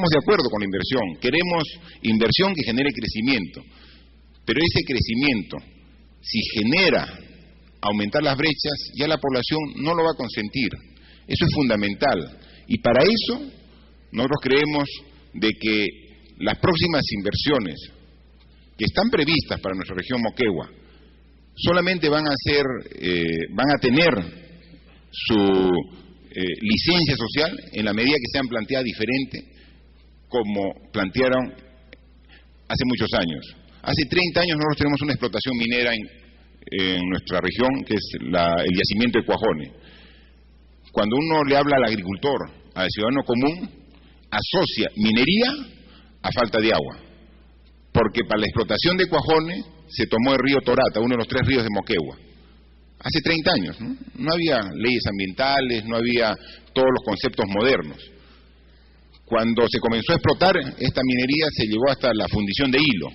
estamos de acuerdo con la inversión, queremos inversión que genere crecimiento, pero ese crecimiento, si genera aumentar las brechas, ya la población no lo va a consentir. Eso es fundamental. Y para eso, nosotros creemos de que las próximas inversiones que están previstas para nuestra región Moquegua solamente van a tener su licencia social en la medida que sean planteadas diferente como plantearon hace muchos años. Hace 30 años nosotros tenemos una explotación minera en nuestra región, que es el yacimiento de Cuajone. Cuando uno le habla al agricultor, al ciudadano común, asocia minería a falta de agua, porque para la explotación de Cuajone se tomó el río Torata, uno de los 3 ríos de Moquegua. Hace 30 años, ¿no? No había leyes ambientales, no había todos los conceptos modernos. Cuando se comenzó a explotar esta minería se llegó hasta la fundición de hilo.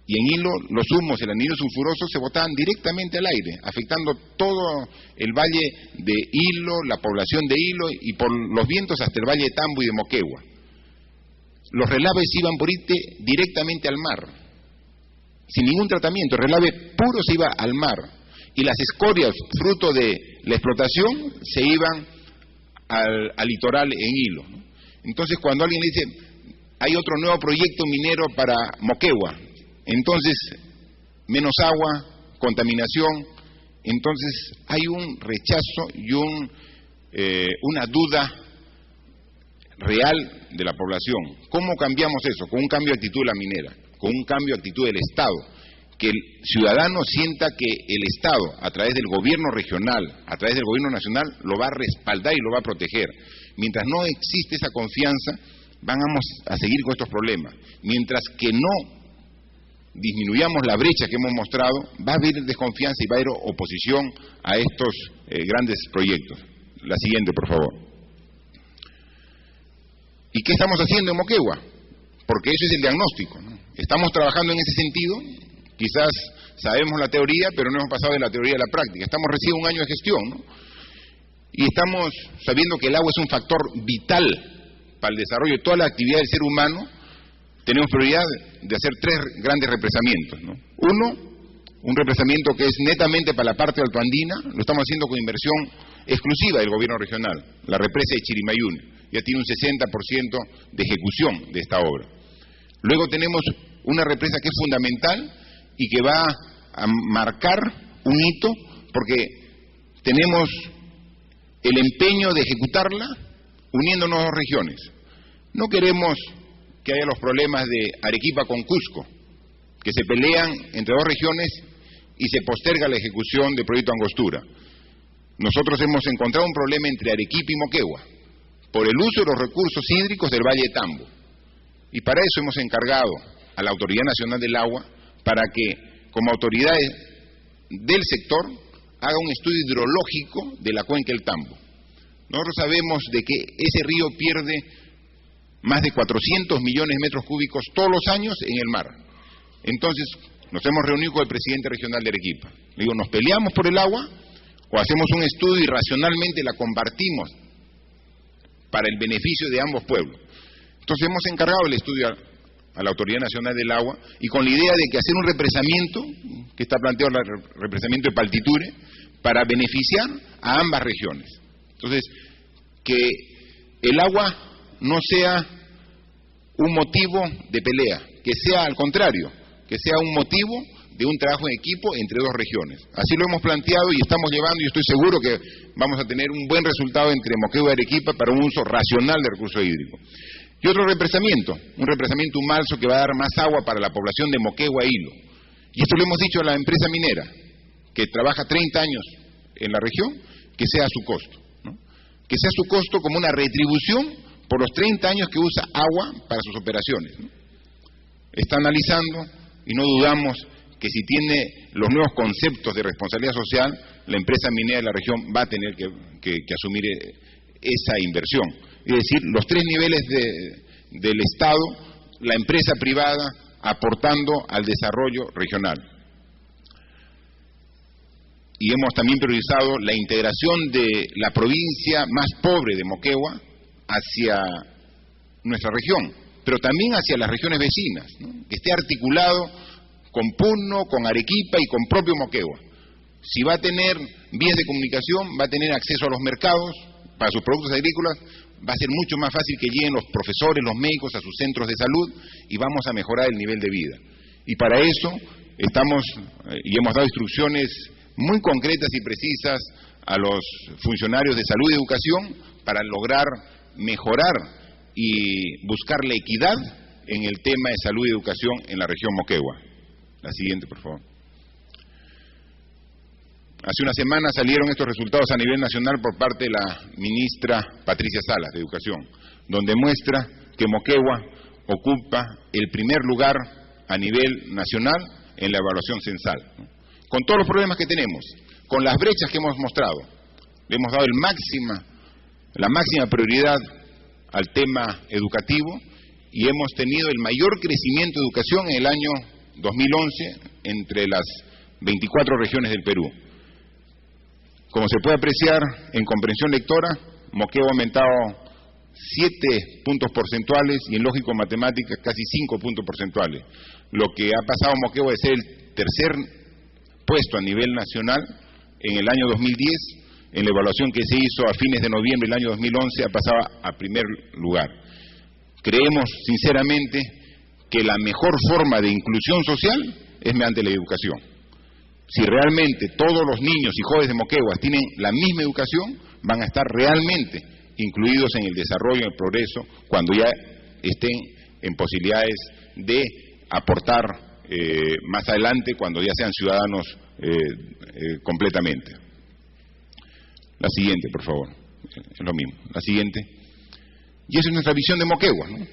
Y en hilo, los humos, el anhídrido sulfuroso se botaban directamente al aire, afectando todo el valle de Hilo, la población de Hilo y por los vientos hasta el valle de Tambo y de Moquegua. Los relaves iban por irte directamente al mar, sin ningún tratamiento. El relave puro se iba al mar y las escorias, fruto de la explotación, se iban al litoral en Hilo, ¿no? Entonces, cuando alguien le dice, hay otro nuevo proyecto minero para Moquegua, entonces, menos agua, contaminación, entonces hay un rechazo y una duda real de la población. ¿Cómo cambiamos eso? Con un cambio de actitud de la minera, con un cambio de actitud del Estado, que el ciudadano sienta que el Estado, a través del gobierno regional, a través del gobierno nacional, lo va a respaldar y lo va a proteger. Mientras no existe esa confianza, vamos a seguir con estos problemas. Mientras que no disminuyamos la brecha que hemos mostrado, va a haber desconfianza y va a haber oposición a estos grandes proyectos. La siguiente, por favor. ¿Y qué estamos haciendo en Moquegua? Porque eso es el diagnóstico, ¿no? Estamos trabajando en ese sentido, quizás sabemos la teoría, pero no hemos pasado de la teoría a la práctica. Estamos recién un año de gestión, ¿no? Y estamos sabiendo que el agua es un factor vital para el desarrollo de toda la actividad del ser humano. Tenemos prioridad de hacer 3 grandes represamientos, ¿no? Uno, un represamiento que es netamente para la parte altoandina, lo estamos haciendo con inversión exclusiva del gobierno regional, la represa de Chirimayune, ya tiene un 60% de ejecución de esta obra. Luego tenemos una represa que es fundamental y que va a marcar un hito, porque tenemos el empeño de ejecutarla uniéndonos a 2 regiones. No queremos que haya los problemas de Arequipa con Cusco, que se pelean entre 2 regiones y se posterga la ejecución del proyecto Angostura. Nosotros hemos encontrado un problema entre Arequipa y Moquegua, por el uso de los recursos hídricos del Valle de Tambo. Y para eso hemos encargado a la Autoridad Nacional del Agua, para que, como autoridades del sector, haga un estudio hidrológico de la cuenca del Tambo. Nosotros sabemos de que ese río pierde más de 400 millones de metros cúbicos todos los años en el mar. Entonces, nos hemos reunido con el presidente regional de Arequipa. Le digo, ¿nos peleamos por el agua o hacemos un estudio y racionalmente la compartimos para el beneficio de ambos pueblos? Entonces hemos encargado el estudio a la Autoridad Nacional del Agua y con la idea de que hacer un represamiento, que está planteado el represamiento de Paltiture, para beneficiar a ambas regiones. Entonces, que el agua no sea un motivo de pelea, que sea al contrario, que sea un motivo de un trabajo en equipo entre 2 regiones. Así lo hemos planteado y estamos llevando, y estoy seguro que vamos a tener un buen resultado entre Moquegua y Arequipa para un uso racional de recursos hídricos. Y otro represamiento, un represamiento Humalso que va a dar más agua para la población de Moquegua e Hilo. Y esto lo hemos dicho a la empresa minera, que trabaja 30 años en la región, que sea a su costo, ¿no? Que sea su costo como una retribución por los 30 años que usa agua para sus operaciones, ¿no? Está analizando y no dudamos que si tiene los nuevos conceptos de responsabilidad social, la empresa minera de la región va a tener que asumir esa inversión. Es decir, los 3 niveles del Estado, la empresa privada aportando al desarrollo regional. Y hemos también priorizado la integración de la provincia más pobre de Moquegua hacia nuestra región, pero también hacia las regiones vecinas, ¿no? Que esté articulado con Puno, con Arequipa y con propio Moquegua. Si va a tener vías de comunicación, va a tener acceso a los mercados para sus productos agrícolas, va a ser mucho más fácil que lleguen los profesores, los médicos a sus centros de salud y vamos a mejorar el nivel de vida. Y para eso estamos y hemos dado instrucciones muy concretas y precisas a los funcionarios de salud y educación para lograr mejorar y buscar la equidad en el tema de salud y educación en la región Moquegua. La siguiente, por favor. Hace una semana salieron estos resultados a nivel nacional por parte de la ministra Patricia Salas, de Educación, donde muestra que Moquegua ocupa el primer lugar a nivel nacional en la evaluación censal, ¿no? Con todos los problemas que tenemos, con las brechas que hemos mostrado, le hemos dado la máxima prioridad al tema educativo y hemos tenido el mayor crecimiento de educación en el año 2011 entre las 24 regiones del Perú. Como se puede apreciar en comprensión lectora, Moquegua ha aumentado 7 puntos porcentuales y en lógico matemáticas casi 5 puntos porcentuales, lo que ha pasado a Moquegua de ser el tercer puesto a nivel nacional en el año 2010, en la evaluación que se hizo a fines de noviembre del año 2011 ha pasado a primer lugar. Creemos sinceramente que la mejor forma de inclusión social es mediante la educación. Si realmente todos los niños y jóvenes de Moquegua tienen la misma educación, van a estar realmente incluidos en el desarrollo y el progreso cuando ya estén en posibilidades de aportar más adelante, cuando ya sean ciudadanos completamente. La siguiente, por favor. Es lo mismo. La siguiente. Y esa es nuestra visión de Moquegua, ¿no?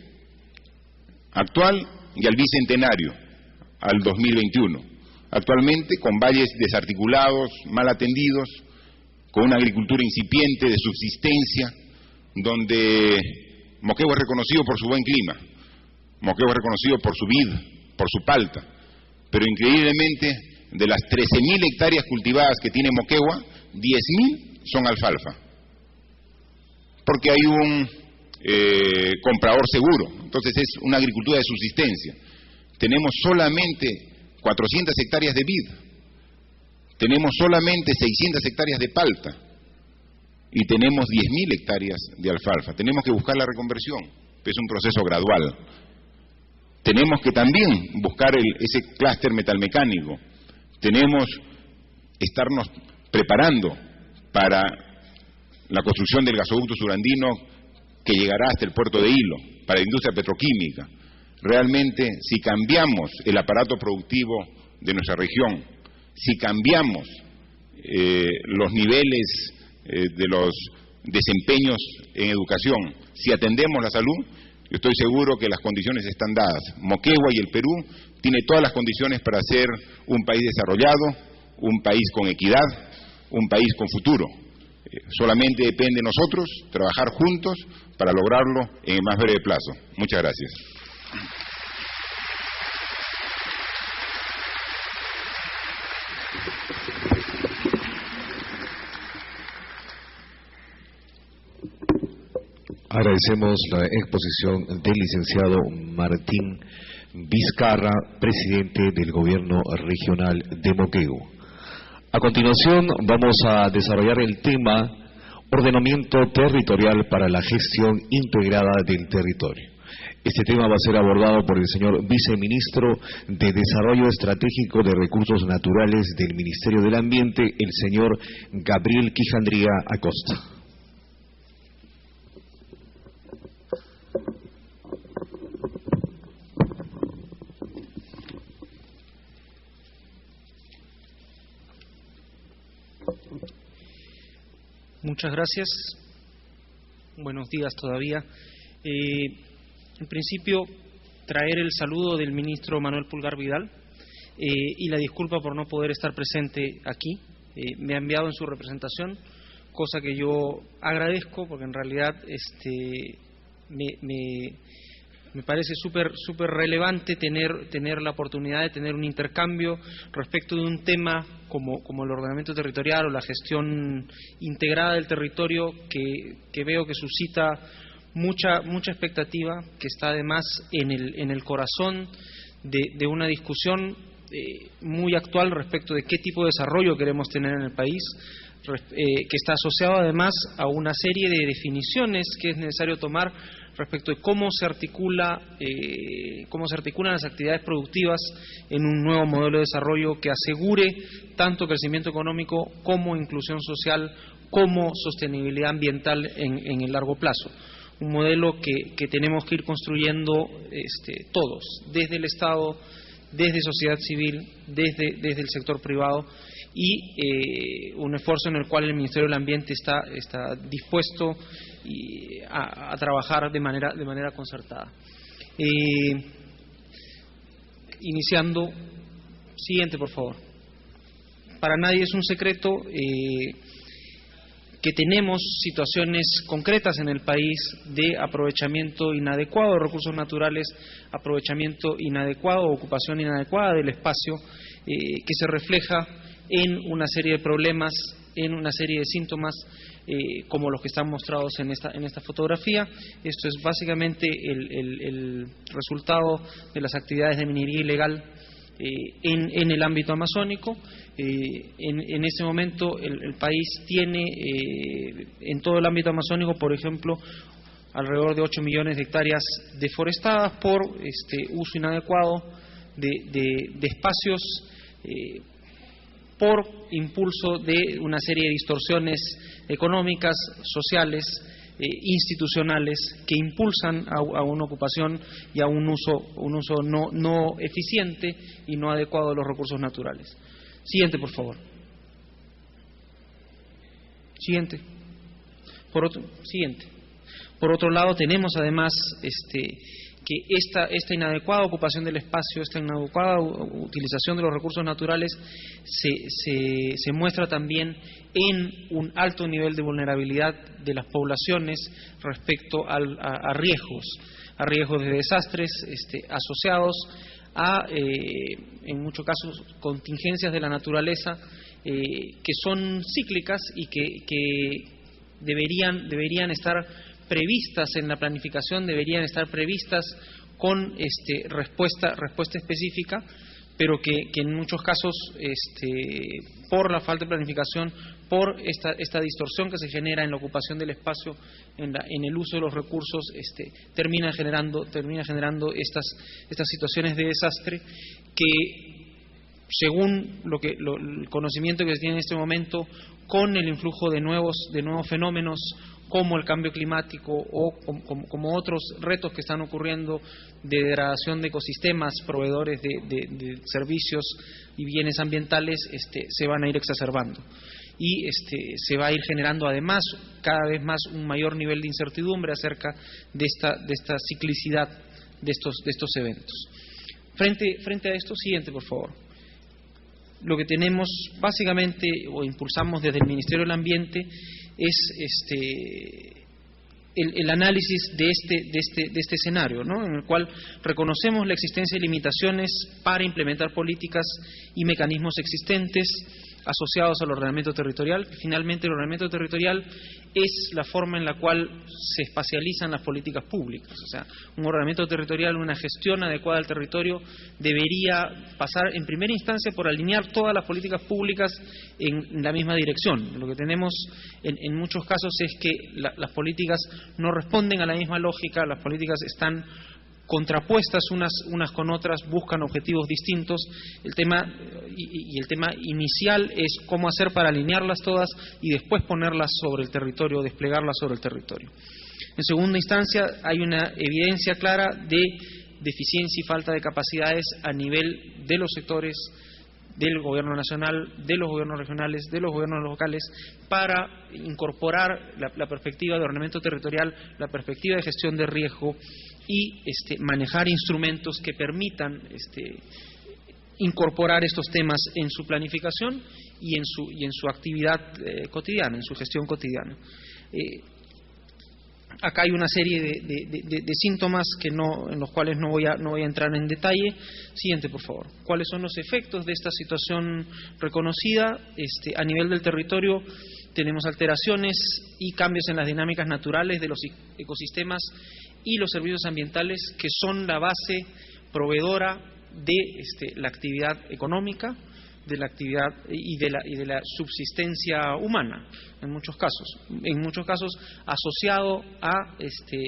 Actual y al bicentenario, al 2021. Actualmente con valles desarticulados, mal atendidos, con una agricultura incipiente de subsistencia, donde Moquegua es reconocido por su buen clima, Moquegua es reconocido por su vid, por su palta, pero increíblemente de las 13.000 hectáreas cultivadas que tiene Moquegua, 10.000 son alfalfa, porque hay un comprador seguro, entonces es una agricultura de subsistencia. Tenemos solamente 400 hectáreas de vid, tenemos solamente 600 hectáreas de palta y tenemos 10.000 hectáreas de alfalfa. Tenemos que buscar la reconversión, es un proceso gradual. Tenemos que también buscar ese clúster metalmecánico, tenemos que estarnos preparando para la construcción del gasoducto surandino que llegará hasta el puerto de Hilo, para la industria petroquímica. Realmente, si cambiamos el aparato productivo de nuestra región, si cambiamos los niveles de los desempeños en educación, si atendemos la salud, yo estoy seguro que las condiciones están dadas. Moquegua y el Perú tiene todas las condiciones para ser un país desarrollado, un país con equidad, un país con futuro. Solamente depende de nosotros trabajar juntos para lograrlo en el más breve plazo. Muchas gracias. Agradecemos la exposición del licenciado Martín Vizcarra, presidente del Gobierno Regional de Moquegua. A continuación vamos a desarrollar el tema Ordenamiento Territorial para la Gestión Integrada del Territorio. Este tema va a ser abordado por el señor Viceministro de Desarrollo Estratégico de Recursos Naturales del Ministerio del Ambiente, el señor Gabriel Quijandría Acosta. Muchas gracias. Buenos días todavía. En principio, traer el saludo del ministro Manuel Pulgar Vidal y la disculpa por no poder estar presente aquí. Me ha enviado en su representación, cosa que yo agradezco porque en realidad me parece súper relevante tener la oportunidad de tener un intercambio respecto de un tema como el ordenamiento territorial o la gestión integrada del territorio que veo que suscita mucha expectativa que está además en el corazón de una discusión muy actual respecto de qué tipo de desarrollo queremos tener en el país, que está asociado además a una serie de definiciones que es necesario tomar respecto de cómo se articulan las actividades productivas en un nuevo modelo de desarrollo que asegure tanto crecimiento económico como inclusión social, como sostenibilidad ambiental en el largo plazo. Un modelo que tenemos que ir construyendo todos, desde el Estado, desde sociedad civil, desde el sector privado, y un esfuerzo en el cual el Ministerio del Ambiente está dispuesto a trabajar de manera concertada. Iniciando, siguiente por favor. Para nadie es un secreto que tenemos situaciones concretas en el país de aprovechamiento inadecuado de recursos naturales, aprovechamiento inadecuado, ocupación inadecuada del espacio, que se refleja en una serie de problemas, en una serie de síntomas, como los que están mostrados en esta fotografía. Esto es básicamente el resultado de las actividades de minería ilegal en el ámbito amazónico. En este momento el país tiene en todo el ámbito amazónico, por ejemplo, alrededor de 8 millones de hectáreas deforestadas por uso inadecuado de espacios, por impulso de una serie de distorsiones económicas, sociales, institucionales que impulsan a una ocupación y a un uso no eficiente y no adecuado de los recursos naturales. Siguiente, por favor. Siguiente. Siguiente. Por otro lado, tenemos además que esta inadecuada ocupación del espacio, esta inadecuada utilización de los recursos naturales se muestra también en un alto nivel de vulnerabilidad de las poblaciones respecto a riesgos de desastres asociados a, en muchos casos, contingencias de la naturaleza que son cíclicas y que deberían estar previstas en la planificación, deberían estar previstas con respuesta específica, pero que en muchos casos, por la falta de planificación, por esta distorsión que se genera en la ocupación del espacio, en el uso de los recursos, termina generando estas situaciones de desastre que, según el conocimiento que se tiene en este momento, con el influjo de nuevos fenómenos como el cambio climático o como otros retos que están ocurriendo de degradación de ecosistemas, proveedores de servicios y bienes ambientales, se van a ir exacerbando. Y se va a ir generando además cada vez más un mayor nivel de incertidumbre acerca de esta ciclicidad de estos eventos. Frente a esto, siguiente por favor. Lo que tenemos básicamente o impulsamos desde el Ministerio del Ambiente es el análisis de este escenario, ¿no?, en el cual reconocemos la existencia de limitaciones para implementar políticas y mecanismos existentes asociados al ordenamiento territorial. Finalmente, el ordenamiento territorial es la forma en la cual se espacializan las políticas públicas. O sea, un ordenamiento territorial, una gestión adecuada del territorio debería pasar en primera instancia por alinear todas las políticas públicas en la misma dirección. Lo que tenemos en muchos casos es que las políticas no responden a la misma lógica, las políticas están contrapuestas unas con otras, buscan objetivos distintos. El tema inicial es cómo hacer para alinearlas todas y después ponerlas sobre el territorio, desplegarlas sobre el territorio. En segunda instancia, hay una evidencia clara de deficiencia y falta de capacidades a nivel de los sectores del gobierno nacional, de los gobiernos regionales, de los gobiernos locales, para incorporar la perspectiva de ordenamiento territorial, la perspectiva de gestión de riesgo y manejar instrumentos que permitan incorporar estos temas en su planificación y en su actividad cotidiana, en su gestión cotidiana. Acá hay una serie de síntomas en los cuales no voy a entrar en detalle. Siguiente, por favor. ¿Cuáles son los efectos de esta situación reconocida a nivel del territorio? tenemos alteraciones y cambios en las dinámicas naturales de los ecosistemas y los servicios ambientales, que son la base proveedora de la actividad económica, de la actividad y de la subsistencia humana, en muchos casos asociado a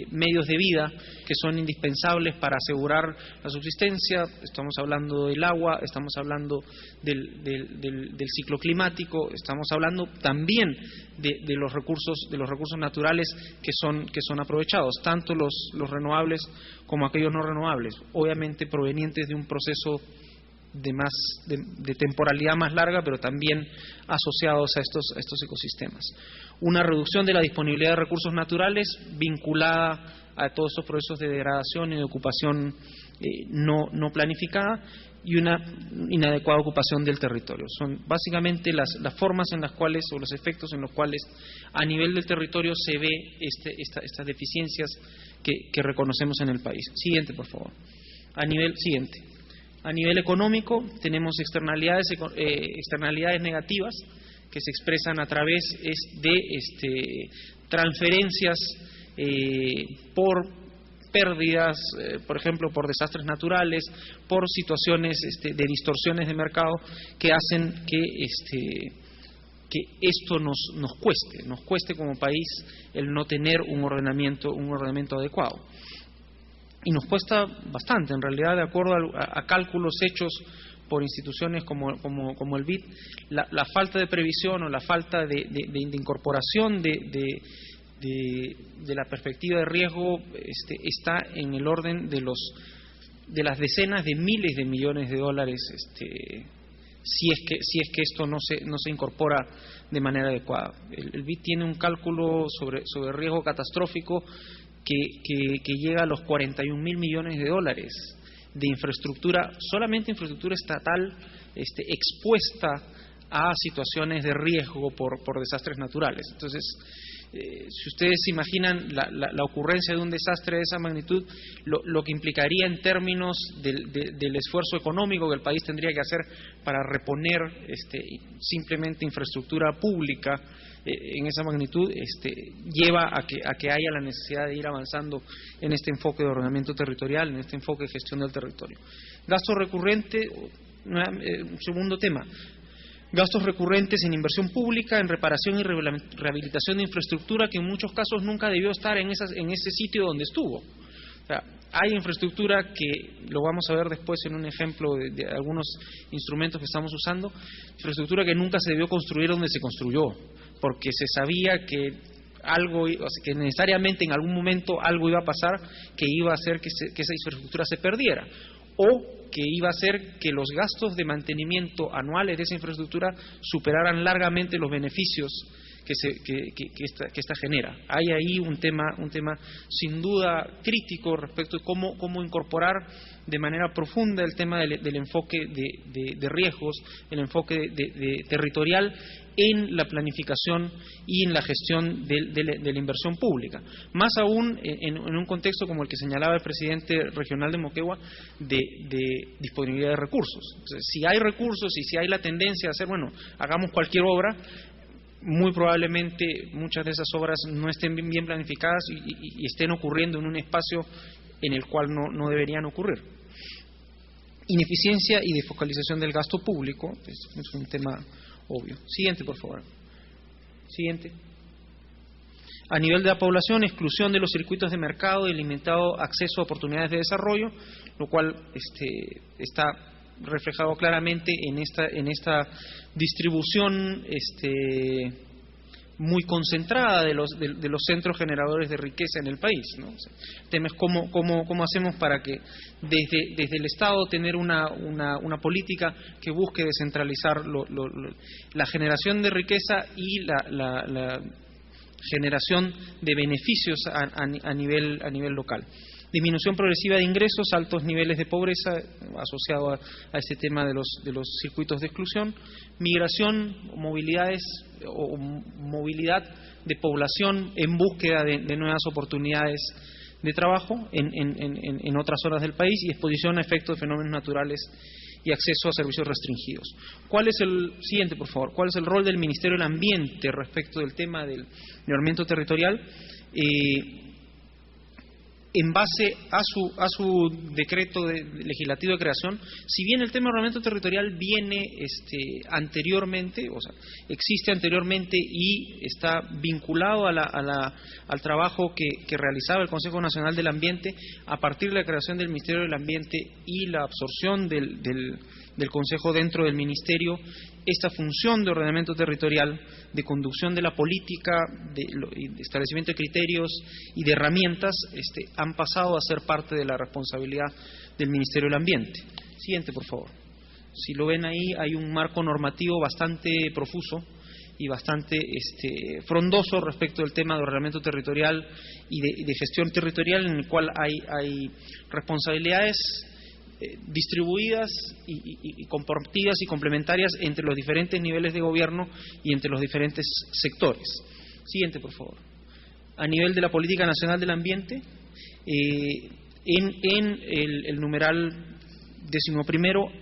medios de vida que son indispensables para asegurar la subsistencia. Estamos hablando del agua, estamos hablando del ciclo climático, estamos hablando también de los recursos naturales que son aprovechados, tanto los renovables como aquellos no renovables, obviamente provenientes de un proceso de temporalidad más larga, pero también asociados a estos ecosistemas. Una reducción de la disponibilidad de recursos naturales vinculada a todos estos procesos de degradación y de ocupación no planificada, y una inadecuada ocupación del territorio. Son básicamente las formas en las cuales, o los efectos en los cuales a nivel del territorio se ve estas deficiencias que reconocemos en el país. Siguiente, por favor. A nivel económico tenemos externalidades negativas que se expresan a través de transferencias por pérdidas, por ejemplo, por desastres naturales, por situaciones de distorsiones de mercado que hacen que esto nos cueste como país el no tener un ordenamiento adecuado. Y nos cuesta bastante, en realidad, de acuerdo a cálculos hechos por instituciones como el BID, la falta de previsión o la falta de incorporación de la perspectiva de riesgo está en el orden de las decenas de miles de millones de dólares, si es que esto no se incorpora de manera adecuada. El BID tiene un cálculo sobre riesgo catastrófico que llega a los 41.000 millones de dólares de infraestructura, solamente infraestructura estatal, expuesta a situaciones de riesgo por desastres naturales. Entonces, si ustedes se imaginan la ocurrencia de un desastre de esa magnitud, lo que implicaría en términos del esfuerzo económico que el país tendría que hacer para reponer simplemente infraestructura pública en esa magnitud, lleva a que haya la necesidad de ir avanzando en este enfoque de ordenamiento territorial, en este enfoque de gestión del territorio. Gasto recurrente, segundo tema. Gastos recurrentes en inversión pública, en reparación y rehabilitación de infraestructura que en muchos casos nunca debió estar en ese sitio donde estuvo. O sea, hay infraestructura que, lo vamos a ver después en un ejemplo de algunos instrumentos que estamos usando, infraestructura que nunca se debió construir donde se construyó, porque se sabía que que necesariamente en algún momento algo iba a pasar que iba a hacer que esa infraestructura se perdiera, o que iba a hacer que los gastos de mantenimiento anuales de esa infraestructura superaran largamente los beneficios que esta genera. Hay ahí un tema sin duda crítico respecto de cómo incorporar de manera profunda el tema del enfoque de riesgos, el enfoque territorial en la planificación y en la gestión de la inversión pública. Más aún en un contexto como el que señalaba el presidente regional de Moquegua, de disponibilidad de recursos. Entonces, si hay recursos y si hay la tendencia a hacer, hagamos cualquier obra, muy probablemente muchas de esas obras no estén bien planificadas y estén ocurriendo en un espacio en el cual no deberían ocurrir. Ineficiencia y desfocalización del gasto público es un tema obvio. Siguiente, por favor. Siguiente. A nivel de la población, exclusión de los circuitos de mercado y limitado acceso a oportunidades de desarrollo, lo cual está reflejado claramente en esta distribución muy concentrada de los centros generadores de riqueza en el país, ¿no? O sea, el tema es cómo hacemos para que desde el Estado tener una política que busque descentralizar la generación de riqueza y la generación de beneficios a nivel local. Disminución progresiva de ingresos, altos niveles de pobreza asociado a este tema de los circuitos de exclusión, migración, movilidad de población en búsqueda de nuevas oportunidades de trabajo en otras zonas del país, y exposición a efectos de fenómenos naturales y acceso a servicios restringidos. ¿Cuál es el siguiente, por favor? ¿Cuál es el rol del Ministerio del Ambiente respecto del tema del ordenamiento territorial? En base a su decreto legislativo de creación, si bien el tema de ordenamiento territorial viene anteriormente, o sea, existe anteriormente y está vinculado al trabajo que realizaba el Consejo Nacional del Ambiente, a partir de la creación del Ministerio del Ambiente y la absorción del Consejo dentro del Ministerio, esta función de ordenamiento territorial, de conducción de la política, de establecimiento de criterios y de herramientas, han pasado a ser parte de la responsabilidad del Ministerio del Ambiente. Siguiente, por favor. Si lo ven ahí, hay un marco normativo bastante profuso y bastante frondoso respecto del tema de ordenamiento territorial y de gestión territorial, en el cual hay responsabilidades distribuidas y compartidas y complementarias entre los diferentes niveles de gobierno y entre los diferentes sectores. Siguiente, por favor. A nivel de la Política Nacional del Ambiente, en el numeral 11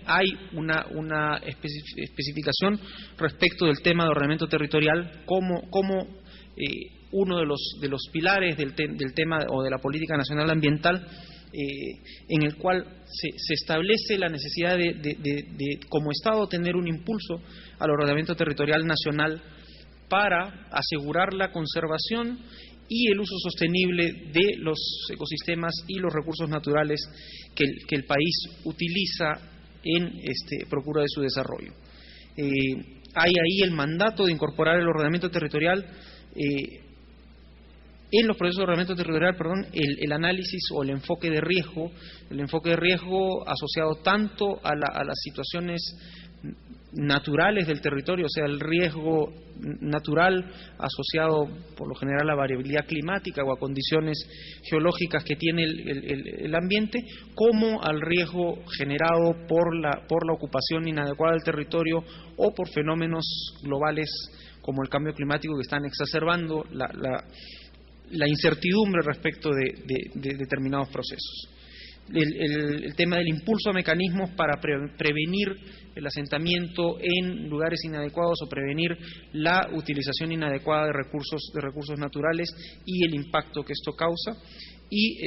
hay una especificación respecto del tema de ordenamiento territorial como uno de los pilares del tema o de la política nacional ambiental, en el cual se establece la necesidad de como Estado tener un impulso al ordenamiento territorial nacional para asegurar la conservación y el uso sostenible de los ecosistemas y los recursos naturales que el país utiliza en procura de su desarrollo. Hay ahí el mandato de incorporar el ordenamiento territorial en los procesos de ordenamiento territorial, el análisis o el enfoque de riesgo asociado tanto a las situaciones naturales del territorio, o sea, el riesgo natural asociado por lo general a la variabilidad climática o a condiciones geológicas que tiene el ambiente, como al riesgo generado por la ocupación inadecuada del territorio o por fenómenos globales como el cambio climático, que están exacerbando la incertidumbre respecto de determinados procesos. El tema del impulso a mecanismos para prevenir el asentamiento en lugares inadecuados o prevenir la utilización inadecuada de recursos naturales y el impacto que esto causa, y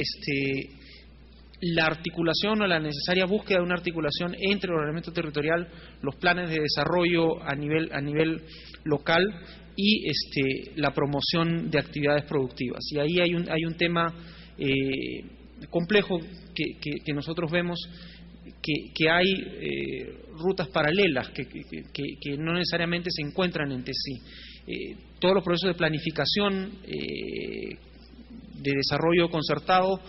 la articulación o la necesaria búsqueda de una articulación entre el ordenamiento territorial, los planes de desarrollo a nivel local y la promoción de actividades productivas. Y ahí hay un tema complejo que nosotros vemos, que hay rutas paralelas que no necesariamente se encuentran entre sí. Todos los procesos de planificación, de desarrollo concertado,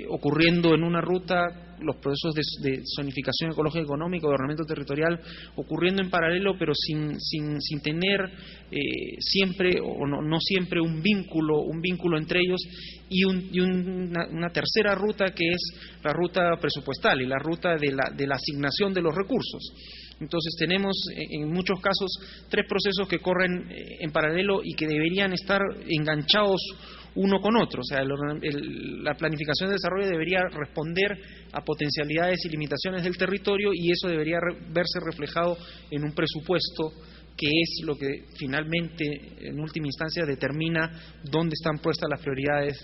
ocurriendo en una ruta, los procesos de zonificación ecológica y económica, de ordenamiento territorial, ocurriendo en paralelo, pero sin tener siempre o no siempre un vínculo entre ellos, y una tercera ruta, que es la ruta presupuestal y la ruta de la asignación de los recursos. Entonces tenemos en muchos casos tres procesos que corren en paralelo y que deberían estar enganchados uno con otro. O sea, la planificación de desarrollo debería responder a potencialidades y limitaciones del territorio, y eso debería verse reflejado en un presupuesto, que es lo que finalmente, en última instancia, determina dónde están puestas las prioridades